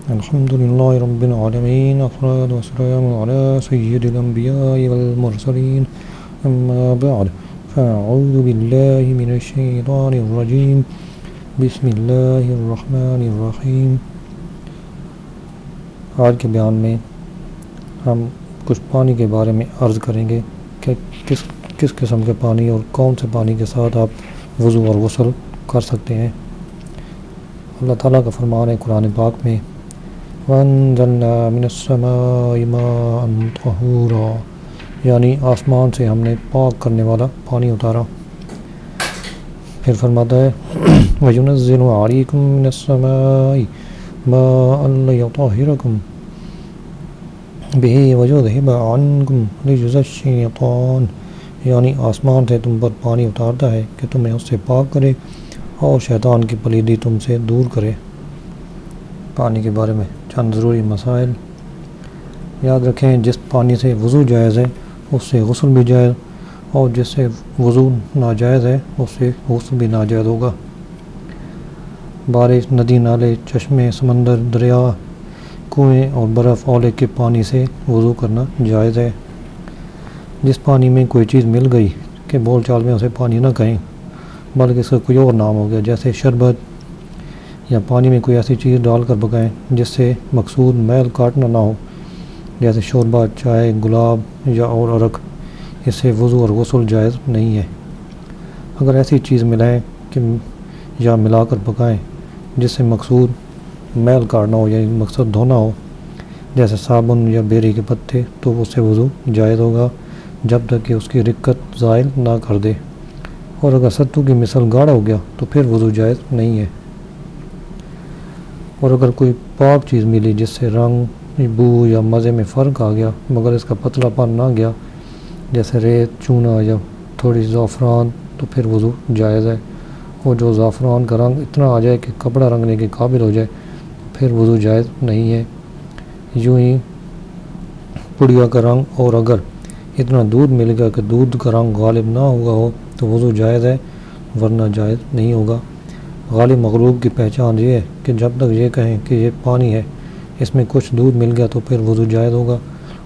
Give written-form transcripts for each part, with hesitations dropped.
الحمد لله رب العالمين، والصلاة والسلام على سيد الأنبياء والمرسلين، أما بعد فأعوذ بالله من الشيطان الرجيم، بسم الله الرحمن الرحیم۔ آج کے بیان میں ہم کچھ پانی کے بارے میں عرض کریں گے کہ کس قسم کے پانی اور کون سے پانی کے ساتھ آپ وضو اور غسل کر سکتے ہیں۔ اللہ تعالیٰ کا فرمان ہے قرآن پاک میں، وَأَنزَلْنَا مِنَ السَّمَاءِ مَاءً طَهُورًا، یعنی آسمان سے ہم نے پاک کرنے والا پانی اتارا۔ پھر فرماتا ہے وَيُنَزِّلُ عَلَيْكُم مِّنَ السَّمَاءِ مَاءً لِيُطَهِّرَكُم بِهِ وَيُذْهِبَ عَنكُمْ رِجْزَ الشَّيْطَانِ، یعنی آسمان سے تم پر پانی اتارتا ہے کہ تمہیں اس سے پاک کرے اور شیطان کی پلیدی تم سے دور کرے۔ پانی کے بارے میں چند ضروری مسائل یاد رکھیں۔ جس پانی سے وضو جائز ہے اس سے غسل بھی جائز، اور جس سے وضو ناجائز ہے اس سے غسل بھی ناجائز ہوگا۔ بارش، ندی، نالے، چشمے، سمندر، دریا، کنویں اور برف اولے کے پانی سے وضو کرنا جائز ہے۔ جس پانی میں کوئی چیز مل گئی کہ بول چال میں اسے پانی نہ کہیں بلکہ اس کا کوئی اور نام ہو گیا، جیسے شربت، یا پانی میں کوئی ایسی چیز ڈال کر پکائیں جس سے مقصود میل کاٹنا نہ ہو، جیسے شوربہ، چائے، گلاب یا اور عرق، اس سے وضو اور غسل جائز نہیں ہے۔ اگر ایسی چیز ملائیں کہ یا ملا کر پکائیں جس سے مقصود میل کاٹنا ہو، یعنی مقصد دھونا ہو، جیسے صابن یا بیری کے پتے، تو اس سے وضو جائز ہوگا جب تک کہ اس کی رقت زائل نہ کر دے، اور اگر ستو کی مثل گاڑھا ہو گیا تو پھر وضو جائز نہیں ہے۔ اور اگر کوئی پاک چیز ملی جس سے رنگ، بو یا مزے میں فرق آ گیا مگر اس کا پتلا پن نہ گیا، جیسے ریت، چونا یا تھوڑی زعفران، تو پھر وضو جائز ہے۔ اور جو زعفران کا رنگ اتنا آ جائے کہ کپڑا رنگنے کے قابل ہو جائے پھر وضو جائز نہیں ہے۔ یوں ہی پڑیا کا رنگ، اور اگر اتنا دودھ مل گیا کہ دودھ کا رنگ غالب نہ ہوا ہو تو وضو جائز ہے، ورنہ جائز نہیں ہوگا۔ غالب مغلوب کی پہچان یہ ہے کہ جب تک یہ کہیں کہ یہ پانی ہے، اس میں کچھ دودھ مل گیا تو پھر وضو جائز ہوگا،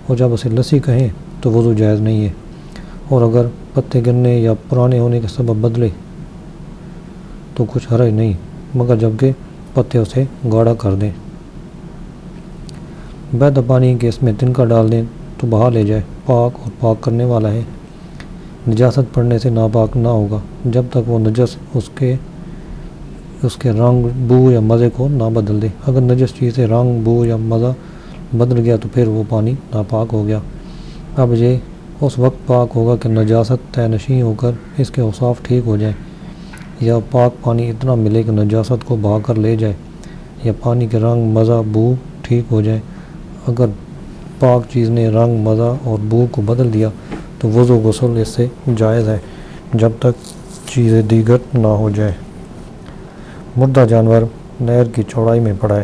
اور جب اسے لسی کہیں تو وضو جائز نہیں ہے۔ اور اگر پتے گرنے یا پرانے ہونے کے سبب بدلے تو کچھ حرج نہیں، مگر جبکہ پتے اسے گاڑھا کر دیں۔ بہتا پانی کہ اس میں تنکا ڈال دیں تو بہا لے جائے، پاک اور پاک کرنے والا ہے۔ نجاست پڑنے سے ناپاک نہ ہوگا جب تک وہ نجس اس کے رنگ، بو یا مزے کو نہ بدل دے۔ اگر نجس چیز سے رنگ، بو یا مزہ بدل گیا تو پھر وہ پانی ناپاک ہو گیا۔ اب یہ اس وقت پاک ہوگا کہ نجاست طے نشین ہو کر اس کے اوصاف ٹھیک ہو جائیں، یا پاک پانی اتنا ملے کہ نجاست کو بہا کر لے جائے، یا پانی کے رنگ، مزہ، بو ٹھیک ہو جائے۔ اگر پاک چیز نے رنگ، مزہ اور بو کو بدل دیا تو وضو غسل اس سے جائز ہے جب تک چیزیں دیگر نہ ہو جائے۔ مردہ جانور نہر کی چوڑائی میں پڑا ہے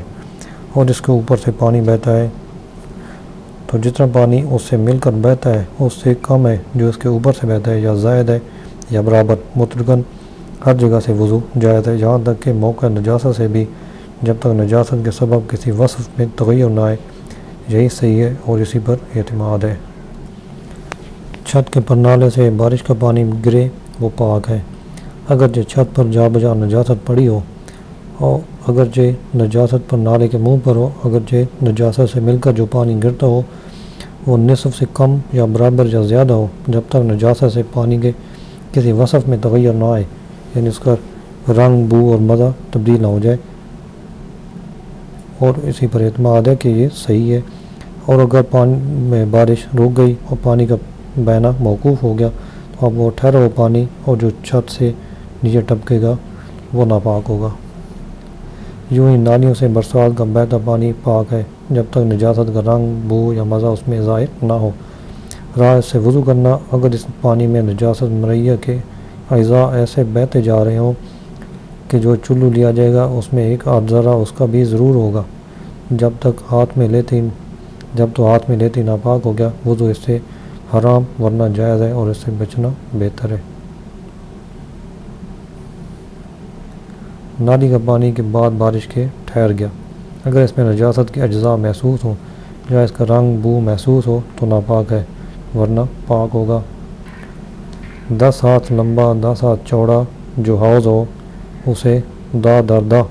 اور اس کے اوپر سے پانی بہتا ہے، تو جتنا پانی اس سے مل کر بہتا ہے اس سے کم ہے جو اس کے اوپر سے بہتا ہے، یا زائد ہے یا برابر، مطلقاً ہر جگہ سے وضو جائز ہے، یہاں تک کہ موقع نجاست سے بھی، جب تک نجاست کے سبب کسی وصف میں تغیر نہ آئے۔ یہی صحیح ہے اور اسی پر اعتماد ہے۔ چھت کے پرنالے سے بارش کا پانی گرے وہ پاک ہے، اگرچہ چھت پر جا بجا نجاست پڑی ہو، اور اگرچہ نجاست پر نالے کے منہ پر ہو، اگرچہ نجاست سے مل کر جو پانی گرتا ہو وہ نصف سے کم یا برابر یا زیادہ ہو، جب تک نجاست سے پانی کے کسی وصف میں تغیر نہ آئے، یعنی اس کا رنگ، بو اور مزہ تبدیل نہ ہو جائے، اور اسی پر اعتماد ہے کہ یہ صحیح ہے۔ اور اگر پانی میں بارش رک گئی اور پانی کا بہنا موقوف ہو گیا تو اب وہ ٹھہرا ہوا پانی اور جو چھت سے نیچے ٹپکے گا وہ ناپاک ہوگا۔ یوں ہی نالیوں سے برسات کا بہتا پانی پاک ہے جب تک نجاست کا رنگ، بو یا مزہ اس میں ظاہر نہ ہو۔ رات سے وضو کرنا، اگر اس پانی میں نجاست مرئیہ کے اجزاء ایسے بہتے جا رہے ہوں کہ جو چلو لیا جائے گا اس میں ایک آدھ ذرہ اس کا بھی ضرور ہوگا، جب تو ہاتھ میں لیتے ہی ناپاک ہو گیا، وضو اس سے حرام ورنہ جائز ہے اور اس سے بچنا بہتر ہے۔ نالی کا پانی کے بعد بارش کے ٹھہر گیا اگر اس میں نجاست کے اجزاء محسوس ہوں یا اس کا رنگ بو محسوس ہو تو ناپاک ہے، ورنہ پاک ہوگا۔ 10 ہاتھ لمبا 10 ہاتھ چوڑا جو حوض ہو اسے دا دردہ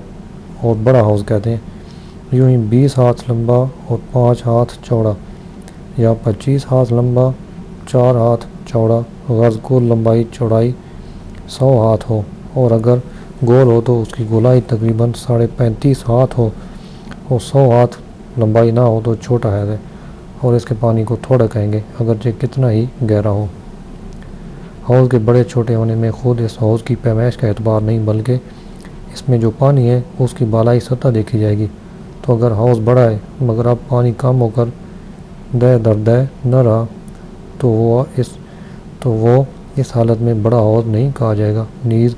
اور بڑا حوض کہتے ہیں۔ یوں ہی 20 ہاتھ لمبا اور 5 ہاتھ چوڑا یا 25 ہاتھ لمبا 4 ہاتھ چوڑا غرض کل لمبائی چوڑائی 100 ہاتھ ہو، اور اگر گول ہو تو اس کی گولائی تقریباً 35.5 ہاتھ ہو، اور 100 ہاتھ لمبائی نہ ہو تو چھوٹا حوض ہے، اور اس کے پانی کو تھوڑا کہیں گے اگرچہ کتنا ہی گہرا ہو۔ حوض کے بڑے چھوٹے ہونے میں خود اس حوض کی پیمائش کا اعتبار نہیں، بلکہ اس میں جو پانی ہے اس کی بالائی سطح دیکھی جائے گی۔ تو اگر حوض بڑا ہے مگر اب پانی کم ہو کر دہ در دہ نہ رہا تو وہ اس حالت میں بڑا حوض نہیں کہا جائے گا۔ نیز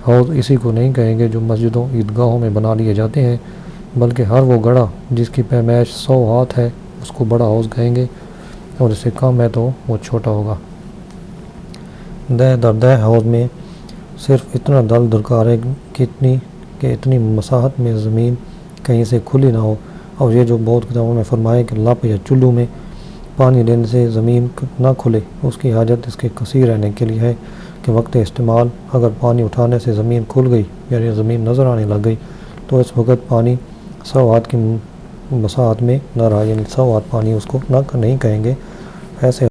حوض اسی کو نہیں کہیں گے جو مسجدوں عیدگاہوں میں بنا لیے جاتے ہیں، بلکہ ہر وہ گڑھا جس کی پیمائش 100 ہاتھ ہے اس کو بڑا حوض کہیں گے، اور اس سے کم ہے تو وہ چھوٹا ہوگا۔ دہ در دہ حوض میں صرف اتنا دل درکار ہے کہ اتنی مساحت میں زمین کہیں سے کھلی نہ ہو، اور یہ جو بہت کتابوں میں فرمائے کہ لپ یا چلو میں پانی لینے سے زمین نہ کھلے، اس کی حاجت اس کے کثیر رہنے کے لیے ہے کہ وقت استعمال اگر پانی اٹھانے سے زمین کھل گئی یعنی زمین نظر آنے لگ گئی تو اس وقت پانی 100 ہاتھ کی مساحت میں نہ رہا، یعنی 100 ہاتھ پانی اس کو نہیں کہیں گے۔ ایسے